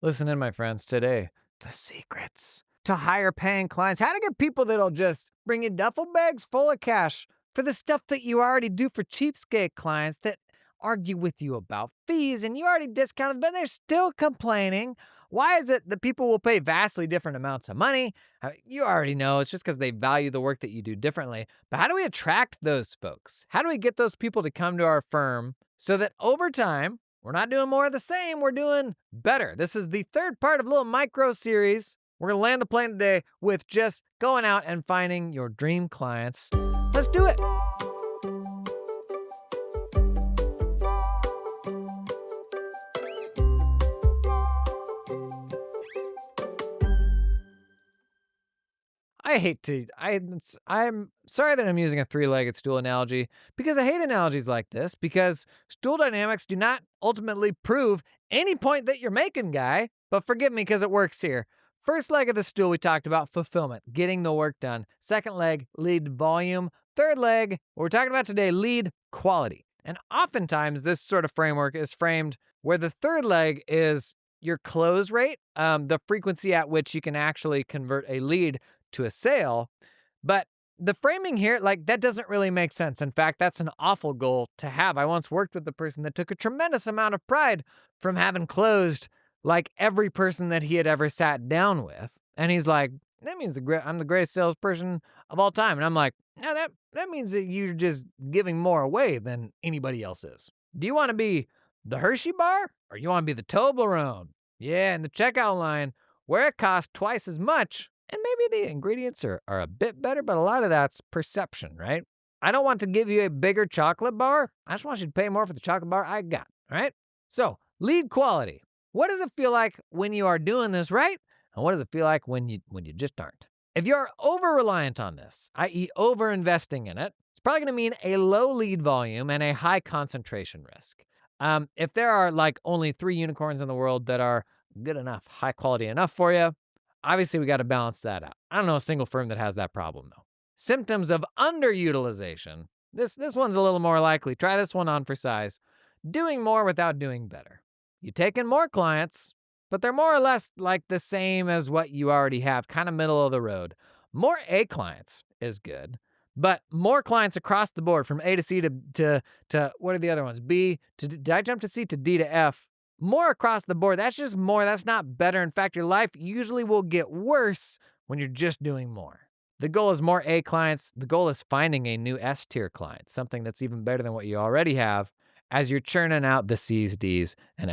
Listen in, my friends, today. The secrets to higher paying clients. How to get people that'll just bring you duffel bags full of cash for the stuff that you already do for cheapskate clients that argue with you about fees and you already discounted, but they're still complaining. Why is it that people will pay vastly different amounts of money? You already know it's just because they value the work that you do differently. But how do we attract those folks? How do we get those people to come to our firm so that over time, we're not doing more of the same, we're doing better? This is the third part of a little micro series. We're going to land the plane today with just going out and finding your dream clients. Let's do it. I'm sorry that I'm using a three-legged stool analogy because I hate analogies like this because stool dynamics do not ultimately prove any point that you're making, guy. But forgive me because it works here. First leg of the stool, we talked about fulfillment, getting the work done. Second leg, lead volume. Third leg, what we're talking about today, lead quality. And oftentimes, this sort of framework is framed where the third leg is your close rate, the frequency at which you can actually convert a lead to a sale. But the framing here, like, that doesn't really make sense. In fact, that's an awful goal to have. I once worked with a person that took a tremendous amount of pride from having closed like every person that he had ever sat down with. And he's like, that means I'm the greatest salesperson of all time. And I'm like, no, that means that you're just giving more away than anybody else is. Do you want to be the Hershey bar or you want to be the Toblerone? Yeah, in the checkout line where it costs twice as much. And maybe the ingredients are a bit better, but a lot of that's perception, right? I don't want to give you a bigger chocolate bar. I just want you to pay more for the chocolate bar I got, all right? So, lead quality. What does it feel like when you are doing this right? And what does it feel like when you just aren't? If you're over-reliant on this, i.e. over-investing in it, it's probably going to mean a low lead volume and a high concentration risk. If there are like only 3 unicorns in the world that are good enough, high quality enough for you, obviously we got to balance that out. I don't know a single firm that has that problem though. Symptoms of underutilization. This one's a little more likely. Try this one on for size. Doing more without doing better. You take in more clients, but they're more or less like the same as what you already have, kind of middle of the road. More A clients is good, but more clients across the board from A to C to what are the other ones? B to did I jump to C to D to F? More across the board. That's just more. That's not better. In fact, your life usually will get worse when you're just doing more. The goal is more A clients. The goal is finding a new S tier client, something that's even better than what you already have as you're churning out the C's, D's, and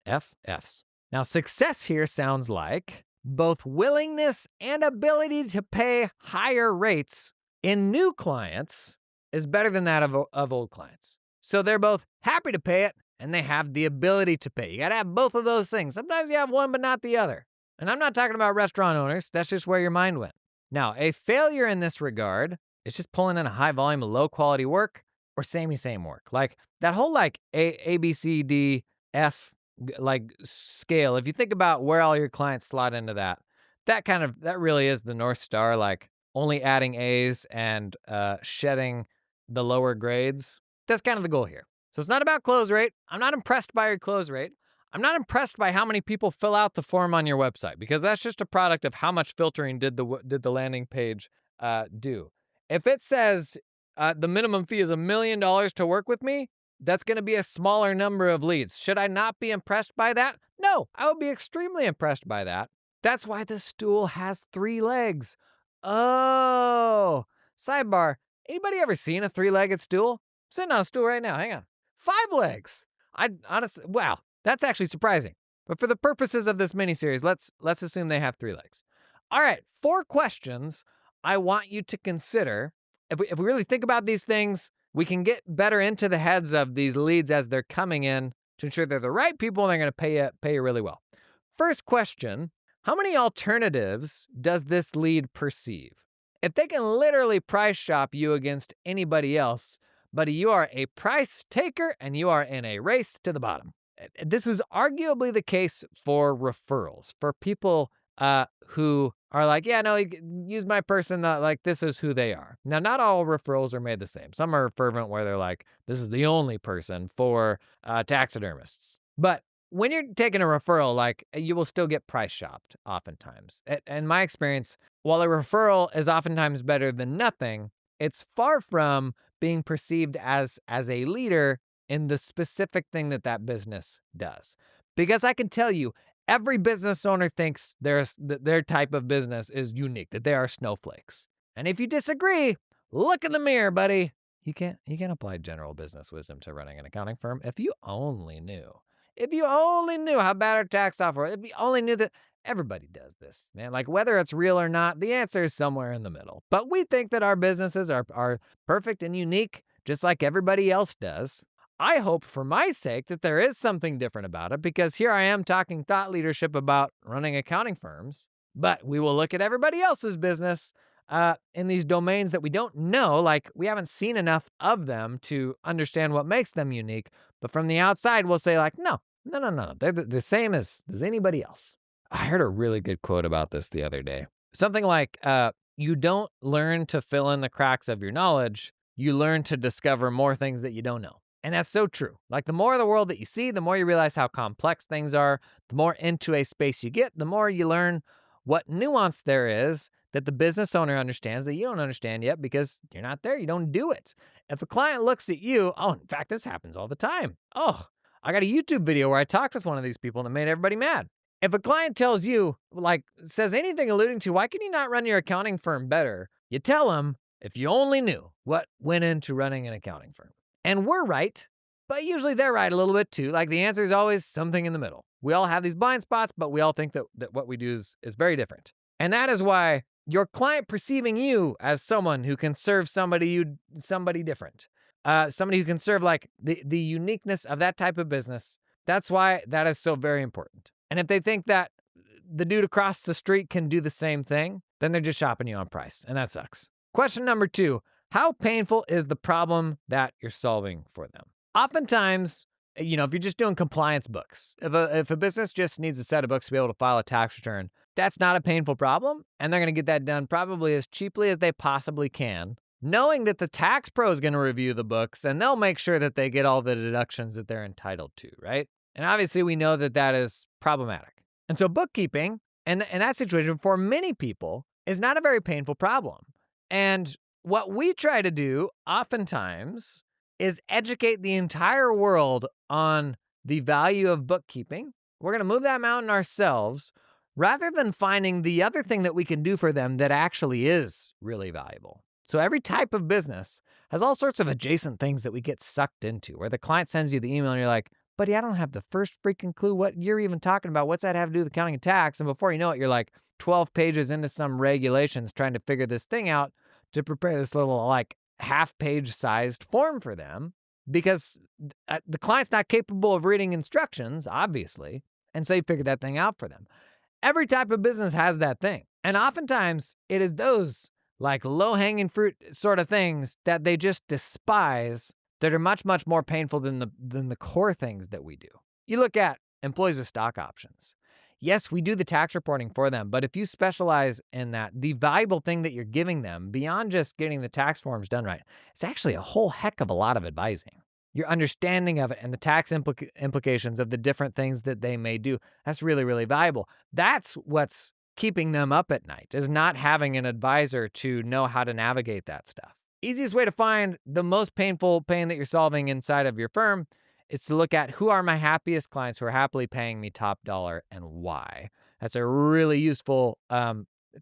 F's. Now, success here sounds like both willingness and ability to pay higher rates in new clients is better than that of old clients. So they're both happy to pay it and they have the ability to pay. You got to have both of those things. Sometimes you have one, but not the other. And I'm not talking about restaurant owners. That's just where your mind went. Now, a failure in this regard is just pulling in a high volume of low quality work or same work. Like that whole like A, B, C, D, F like scale. If you think about where all your clients slot into that, that really is the North Star, like only adding A's and shedding the lower grades. That's kind of the goal here. So it's not about close rate. I'm not impressed by your close rate. I'm not impressed by how many people fill out the form on your website because that's just a product of how much filtering did the landing page do. If it says the minimum fee is $1 million to work with me, that's going to be a smaller number of leads. Should I not be impressed by that? No, I would be extremely impressed by that. That's why the stool has 3 legs. Oh, sidebar. Anybody ever seen a 3-legged stool? I'm sitting on a stool right now. Hang on. 5 legs. I honestly, wow, that's actually surprising. But for the purposes of this mini-series, let's assume they have 3 legs. All right, 4 questions I want you to consider. If we really think about these things, we can get better into the heads of these leads as they're coming in to ensure they're the right people and they're going to pay you really well. First question, how many alternatives does this lead perceive? If they can literally price shop you against anybody else, buddy, you are a price taker and you are in a race to the bottom. This is arguably the case for referrals, for people who are like, yeah, no, use my person, like this is who they are. Now, not all referrals are made the same. Some are fervent where they're like, this is the only person for taxidermists. But when you're taking a referral, like, you will still get price shopped oftentimes. In my experience, while a referral is oftentimes better than nothing, it's far from being perceived as a leader in the specific thing that that business does. Because I can tell you, every business owner thinks their type of business is unique, that they are snowflakes. And if you disagree, look in the mirror, buddy. You can't apply general business wisdom to running an accounting firm. If you only knew. If you only knew how bad our tax software, if you only knew that everybody does this, man. Like whether it's real or not, the answer is somewhere in the middle. But we think that our businesses are perfect and unique, just like everybody else does. I hope for my sake that there is something different about it because here I am talking thought leadership about running accounting firms, but we will look at everybody else's business in these domains that we don't know, like we haven't seen enough of them to understand what makes them unique. But from the outside, we'll say like, no, no, no, no. They're the same as anybody else. I heard a really good quote about this the other day. Something like, you don't learn to fill in the cracks of your knowledge. You learn to discover more things that you don't know. And that's so true. Like the more of the world that you see, the more you realize how complex things are. The more into a space you get, the more you learn what nuance there is that the business owner understands that you don't understand yet because you're not there. You don't do it. If a client looks at you, oh, in fact, this happens all the time. Oh, I got a YouTube video where I talked with one of these people and it made everybody mad. If a client tells you, like, says anything alluding to, why can you not run your accounting firm better? You tell them, if you only knew what went into running an accounting firm. And we're right, but usually they're right a little bit too. Like the answer is always something in the middle. We all have these blind spots, but we all think that what we do is very different. And that is why your client perceiving you as someone who can serve somebody different, somebody who can serve like the uniqueness of that type of business. That's why that is so very important. And if they think that the dude across the street can do the same thing, then they're just shopping you on price, and that sucks. Question number 2, how painful is the problem that you're solving for them? Oftentimes, if you're just doing compliance books, if a business just needs a set of books to be able to file a tax return, that's not a painful problem, and they're going to get that done probably as cheaply as they possibly can, knowing that the tax pro is going to review the books, and they'll make sure that they get all the deductions that they're entitled to, right? And obviously, we know that that is problematic. And so bookkeeping, and that situation for many people, is not a very painful problem. And what we try to do oftentimes is educate the entire world on the value of bookkeeping. We're going to move that mountain ourselves rather than finding the other thing that we can do for them that actually is really valuable. So every type of business has all sorts of adjacent things that we get sucked into, where the client sends you the email and you're like, buddy, I don't have the first freaking clue what you're even talking about. What's that have to do with accounting and tax? And before you know it, you're like 12 pages into some regulations trying to figure this thing out to prepare this little like half-page sized form for them because the client's not capable of reading instructions, obviously. And so you figure that thing out for them. Every type of business has that thing. And oftentimes it is those like low-hanging fruit sort of things that they just despise that are much, much more painful than the core things that we do. You look at employees with stock options. Yes, we do the tax reporting for them, but if you specialize in that, the valuable thing that you're giving them beyond just getting the tax forms done right, it's actually a whole heck of a lot of advising. Your understanding of it and the tax implications of the different things that they may do, that's really, really valuable. That's what's keeping them up at night, is not having an advisor to know how to navigate that stuff. Easiest way to find the most painful pain that you're solving inside of your firm is to look at who are my happiest clients who are happily paying me top dollar and why. That's a really useful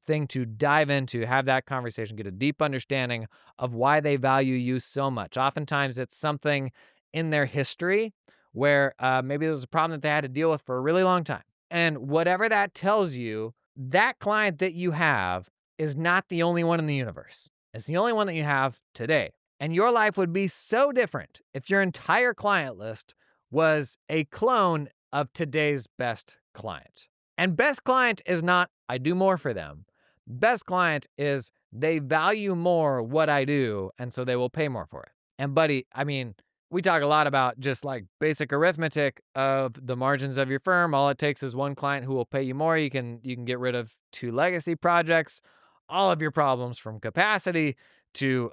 thing to dive into, have that conversation, get a deep understanding of why they value you so much. Oftentimes it's something in their history where maybe there was a problem that they had to deal with for a really long time. And whatever that tells you, that client that you have is not the only one in the universe. It's the only one that you have today. And your life would be so different if your entire client list was a clone of today's best client. And best client is not, I do more for them. Best client is they value more what I do, and so they will pay more for it. And buddy, I mean, we talk a lot about just like basic arithmetic of the margins of your firm. All it takes is one client who will pay you more. You can get rid of 2 legacy projects, all of your problems from capacity to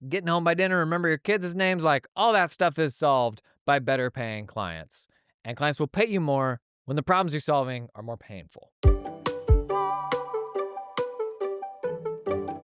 getting home by dinner, remember your kids' names, like all that stuff is solved by better paying clients. and clients will pay you more when the problems you're solving are more painful.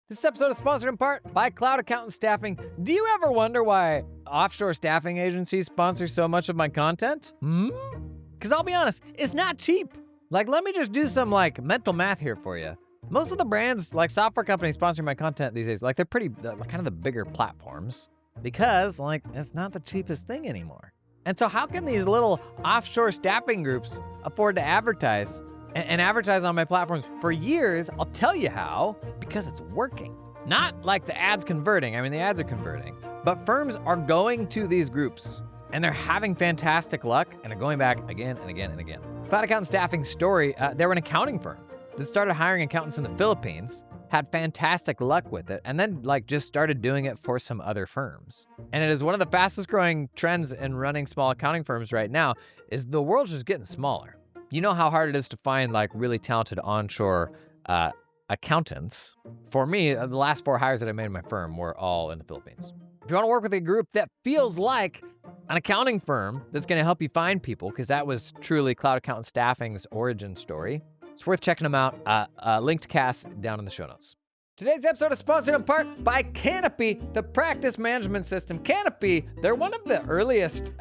This episode is sponsored in part by Cloud Accountant Staffing. Do you ever wonder why offshore staffing agencies sponsor so much of my content? Because I'll be honest, it's not cheap. Like, let me just do some mental math here for you. Most of the brands, software companies sponsoring my content these days, they're pretty, kind of the bigger platforms because, it's not the cheapest thing anymore. And so how can these little offshore staffing groups afford to advertise and advertise on my platforms for years? I'll tell you how, because it's working. Not like the ads converting. I mean, the ads are converting, but firms are going to these groups and they're having fantastic luck and are going back again and again and again. Cloud Accountant Staffing story, they were an accounting firm that started hiring accountants in the Philippines, had fantastic luck with it, and then just started doing it for some other firms. And it is one of the fastest growing trends in running small accounting firms right now is the world's just getting smaller. You know how hard it is to find really talented onshore accountants. For me, the last 4 hires that I made in my firm were all in the Philippines. If you want to work with a group that feels like an accounting firm that's going to help you find people, because that was truly Cloud Accountant Staffing's origin story, it's worth checking them out. Linked cast down in the show notes. Today's episode is sponsored in part by Canopy, the practice management system. Canopy, they're one of the earliest,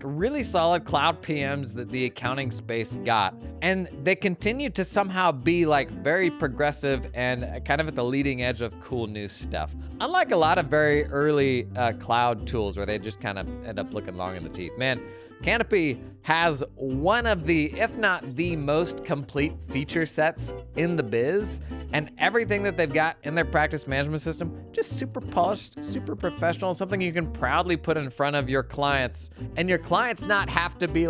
really solid cloud PMs that the accounting space got. And they continue to somehow be very progressive and kind of at the leading edge of cool new stuff. Unlike a lot of very early cloud tools where they just kind of end up looking long in the teeth. Man, Canopy has one of the, if not the most complete feature sets in the biz, and everything that they've got in their practice management system, just super polished, super professional, something you can proudly put in front of your clients, and your clients not have to be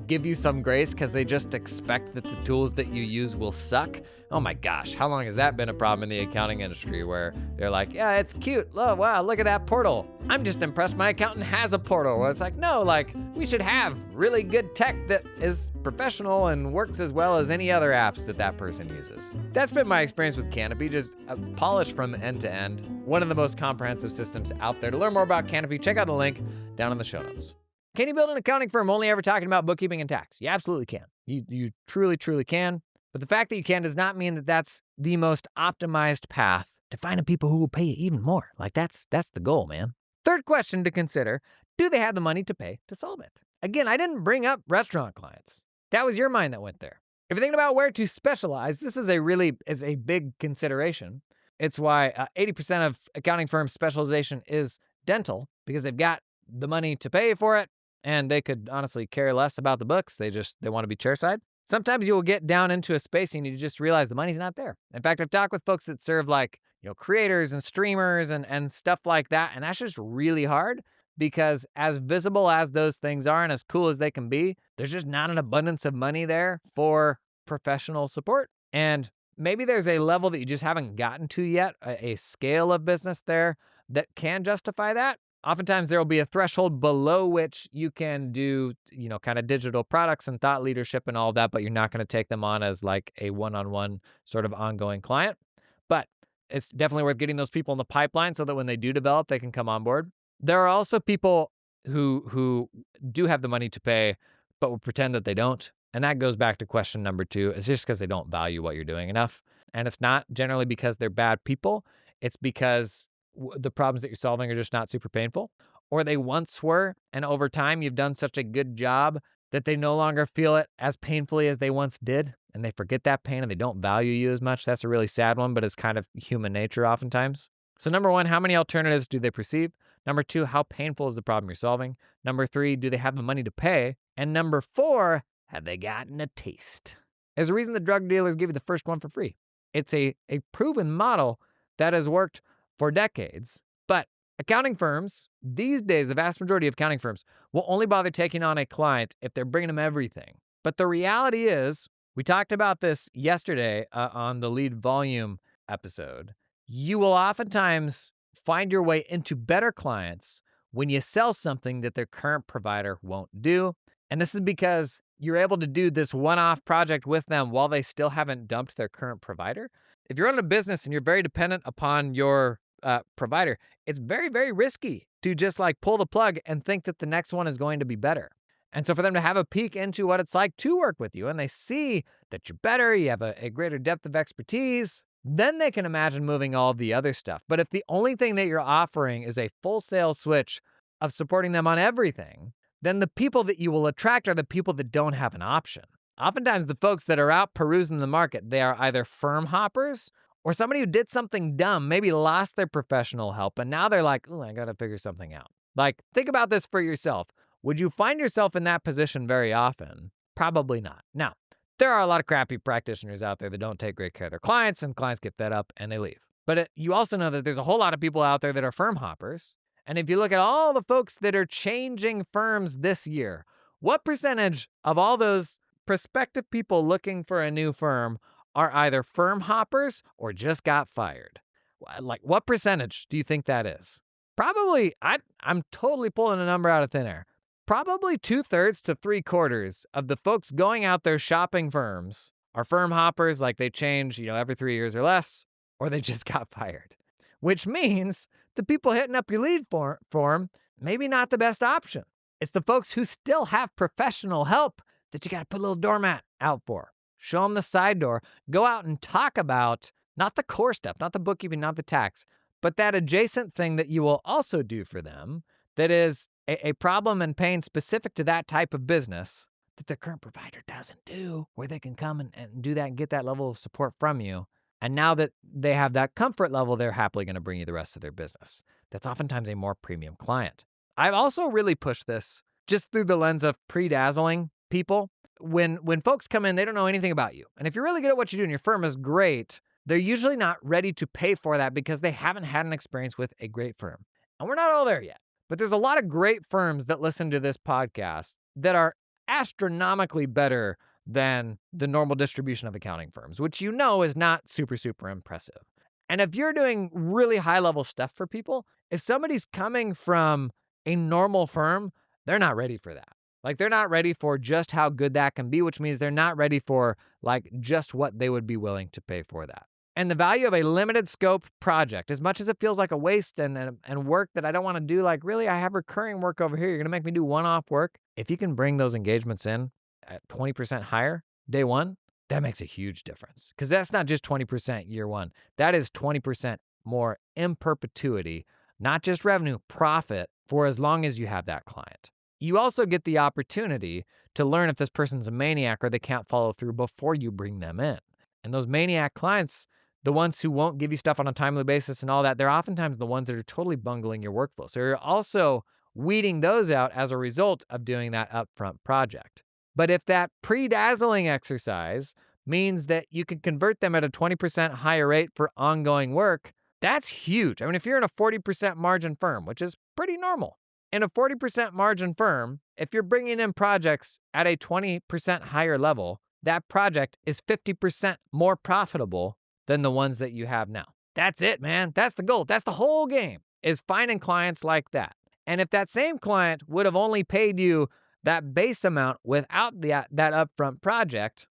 give you some grace because they just expect that the tools that you use will suck. Oh my gosh, how long has that been a problem in the accounting industry where they're like, yeah, it's cute. Oh, wow, look at that portal. I'm just impressed my accountant has a portal. Well, it's no, we should have really good tech that is professional and works as well as any other apps that person uses. That's been my experience with Canopy, just polished from end to end. One of the most comprehensive systems out there. To learn more about Canopy, check out the link down in the show notes. Can you build an accounting firm only ever talking about bookkeeping and tax? You absolutely can. You truly, truly can. But the fact that you can does not mean that that's the most optimized path to finding people who will pay you even more. That's the goal, man. Third question to consider, do they have the money to pay to solve it? Again, I didn't bring up restaurant clients. That was your mind that went there. If you're thinking about where to specialize, this is a big consideration. It's why 80% of accounting firms' specialization is dental, because they've got the money to pay for it, and they could honestly care less about the books. They want to be chairside. Sometimes you will get down into a space and you just realize the money's not there. In fact, I've talked with folks that serve creators and streamers and stuff like that, and that's just really hard because as visible as those things are and as cool as they can be, there's just not an abundance of money there for professional support. And maybe there's a level that you just haven't gotten to yet, a scale of business there that can justify that. Oftentimes there will be a threshold below which you can do, kind of digital products and thought leadership and all that, but you're not going to take them on as a one-on-one sort of ongoing client. But it's definitely worth getting those people in the pipeline so that when they do develop, they can come on board. There are also people who do have the money to pay, but will pretend that they don't. And that goes back to question number 2. It's just because they don't value what you're doing enough. And it's not generally because they're bad people. It's because the problems that you're solving are just not super painful, or they once were, and over time you've done such a good job that they no longer feel it as painfully as they once did, and they forget that pain and they don't value you as much. That's a really sad one, but it's kind of human nature oftentimes. So number 1, how many alternatives do they perceive? Number 2, how painful is the problem you're solving? Number 3, do they have the money to pay? And number 4, have they gotten a taste? There's a reason the drug dealers give you the first one for free. It's a proven model that has worked for decades. But accounting firms, these days, the vast majority of accounting firms will only bother taking on a client if they're bringing them everything. But the reality is, we talked about this yesterday on the lead volume episode. You will oftentimes find your way into better clients when you sell something that their current provider won't do. And this is because you're able to do this one-off project with them while they still haven't dumped their current provider. If you're in a business and you're very dependent upon your provider, it's very, very risky to just pull the plug and think that the next one is going to be better. And so for them to have a peek into what it's like to work with you and they see that you're better, you have a greater depth of expertise, then they can imagine moving all the other stuff. But if the only thing that you're offering is a full sale switch of supporting them on everything, then the people that you will attract are the people that don't have an option. Oftentimes, the folks that are out perusing the market, they are either firm hoppers or somebody who did something dumb, maybe lost their professional help, and now they're like, "Ooh, I got to figure something out." Like, think about this for yourself. Would you find yourself in that position very often? Probably not. Now, there are a lot of crappy practitioners out there that don't take great care of their clients, and clients get fed up and they leave. But you also know that there's a whole lot of people out there that are firm hoppers. And if you look at all the folks that are changing firms this year, what percentage of all those prospective people looking for a new firm are either firm hoppers or just got fired? Like, what percentage do you think that is? Probably, I'm totally pulling a number out of thin air. Probably 2/3 to 3/4 of the folks going out there shopping firms are firm hoppers, like they change, every 3 years or less, or they just got fired. Which means the people hitting up your lead form, maybe not the best option. It's the folks who still have professional help that you got to put a little doormat out for. Show them the side door. Go out and talk about not the core stuff, not the bookkeeping, not the tax, but that adjacent thing that you will also do for them that is a problem and pain specific to that type of business that their current provider doesn't do, where they can come and do that and get that level of support from you. And now that they have that comfort level, they're happily going to bring you the rest of their business. That's oftentimes a more premium client. I've also really pushed this just through the lens of pre-dazzling people. When folks come in, they don't know anything about you. And if you're really good at what you do and your firm is great, they're usually not ready to pay for that because they haven't had an experience with a great firm. And we're not all there yet. But there's a lot of great firms that listen to this podcast that are astronomically better than the normal distribution of accounting firms, which is not super, super impressive. And if you're doing really high-level stuff for people, if somebody's coming from a normal firm, they're not ready for that. Like, they're not ready for just how good that can be, which means they're not ready for, just what they would be willing to pay for that. And the value of a limited scope project, as much as it feels like a waste and work that I don't want to do, really, I have recurring work over here. You're going to make me do one-off work. If you can bring those engagements in at 20% higher day one, that makes a huge difference. Because that's not just 20% year one. That is 20% more in perpetuity, not just revenue, profit for as long as you have that client. You also get the opportunity to learn if this person's a maniac or they can't follow through before you bring them in. And those maniac clients, the ones who won't give you stuff on a timely basis and all that, they're oftentimes the ones that are totally bungling your workflow. So you're also weeding those out as a result of doing that upfront project. But if that pre-dazzling exercise means that you can convert them at a 20% higher rate for ongoing work, that's huge. I mean, if you're in a 40% margin firm, which is pretty normal, in a 40% margin firm, if you're bringing in projects at a 20% higher level, that project is 50% more profitable than the ones that you have now. That's it, man. That's the goal. That's the whole game, is finding clients like that. And if that same client would have only paid you that base amount without that upfront project,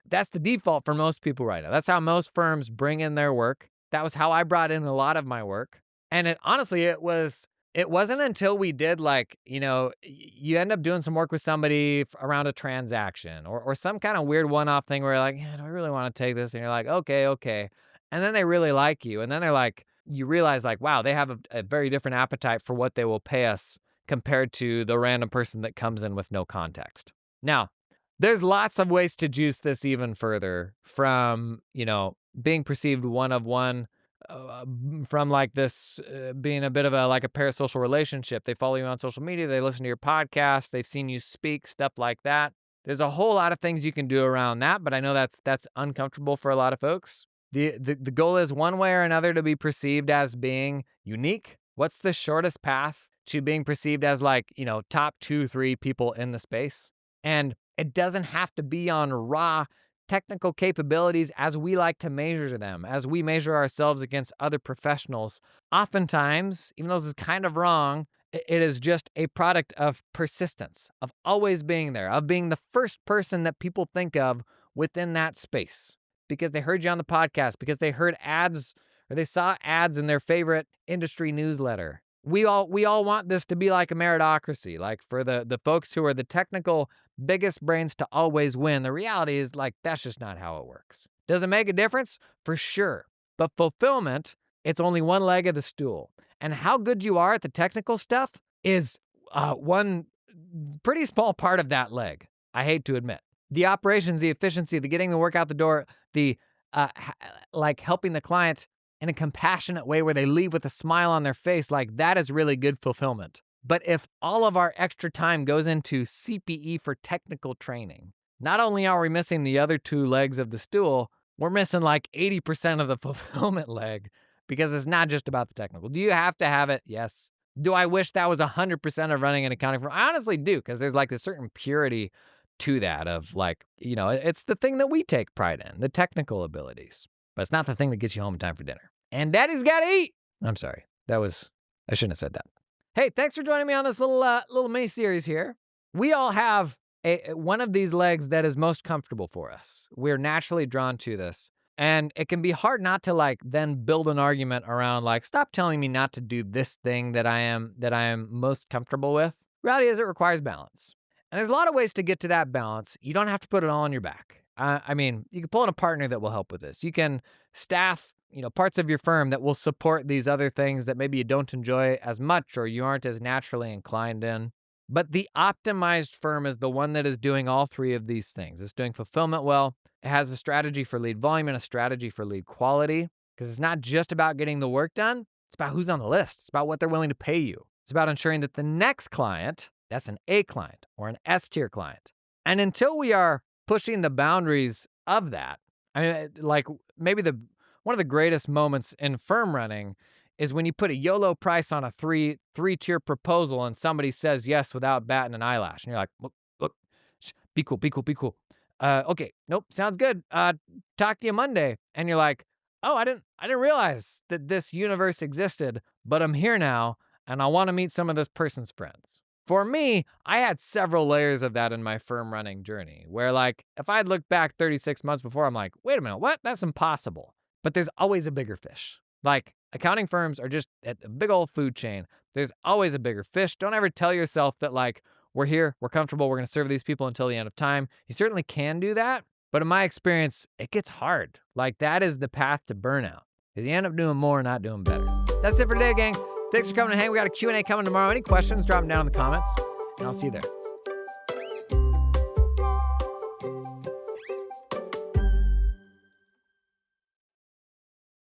that's the default for most people right now. That's how most firms bring in their work. That was how I brought in a lot of my work. And it wasn't until we did you end up doing some work with somebody around a transaction or some kind of weird one-off thing where you're like, yeah, do I really want to take this? And you're like, okay. And then they really like you. And then they're like, you realize wow, they have a very different appetite for what they will pay us compared to the random person that comes in with no context. Now, there's lots of ways to juice this even further from, being perceived one of one, from this being a bit of a parasocial relationship. They follow you on social media, they listen to your podcast, they've seen you speak, stuff like that. There's a whole lot of things you can do around that, but I know that's uncomfortable for a lot of folks. The goal is one way or another to be perceived as being unique. What's the shortest path to being perceived as top 2-3 people in the space? And it doesn't have to be on raw technical capabilities as we like to measure them, as we measure ourselves against other professionals. Oftentimes, even though this is kind of wrong, it is just a product of persistence, of always being there, of being the first person that people think of within that space because they heard you on the podcast, because they heard ads or they saw ads in their favorite industry newsletter. we all want this to be like a meritocracy, like for the folks who are the technical biggest brains to always win. The reality is like that's just not how it works. Does it make a difference? For sure. But fulfillment, it's only one leg of the stool. And how good you are at the technical stuff is one pretty small part of that leg, I hate to admit. The operations, the efficiency, the getting the work out the door, the like helping the client in a compassionate way where they leave with a smile on their face, like that is really good fulfillment. But if all of our extra time goes into CPE for technical training, not only are we missing the other two legs of the stool, we're missing like 80% of the fulfillment leg because it's not just about the technical. Do you have to have it? Yes. Do I wish that was 100% of running an accounting firm? I honestly do, because there's like a certain purity to that of like, it's the thing that we take pride in, the technical abilities. But it's not the thing that gets you home in time for dinner. And daddy's got to eat. I'm sorry. I shouldn't have said that. Hey, thanks for joining me on this little mini series here. We all have one of these legs that is most comfortable for us. We're naturally drawn to this. And it can be hard not to like then build an argument around like, stop telling me not to do this thing that I am most comfortable with. Reality is it requires balance. And there's a lot of ways to get to that balance. You don't have to put it all on your back. I mean, you can pull in a partner that will help with this. You can staff, parts of your firm that will support these other things that maybe you don't enjoy as much or you aren't as naturally inclined in. But the optimized firm is the one that is doing all three of these things. It's doing fulfillment well. It has a strategy for lead volume and a strategy for lead quality, because it's not just about getting the work done. It's about who's on the list. It's about what they're willing to pay you. It's about ensuring that the next client, that's an A client or an S tier client. And until we are pushing the boundaries of that, I mean, like maybe one of the greatest moments in firm running is when you put a YOLO price on a three-tier proposal and somebody says yes without batting an eyelash. And you're like, look, be cool. Okay, nope, sounds good. Talk to you Monday. And you're like, oh, I didn't realize that this universe existed, but I'm here now, and I want to meet some of this person's friends. For me, I had several layers of that in my firm running journey, where like, if I had looked back 36 months before, I'm like, wait a minute, what? That's impossible. But there's always a bigger fish. Like, accounting firms are just a big old food chain. There's always a bigger fish. Don't ever tell yourself that like, we're here, we're comfortable, we're going to serve these people until the end of time. You certainly can do that. But in my experience, it gets hard. Like, that is the path to burnout, because you end up doing more, not doing better. That's it for today, gang. Thanks for coming to hang. We got a Q&A coming tomorrow. Any questions, drop them down in the comments, and I'll see you there.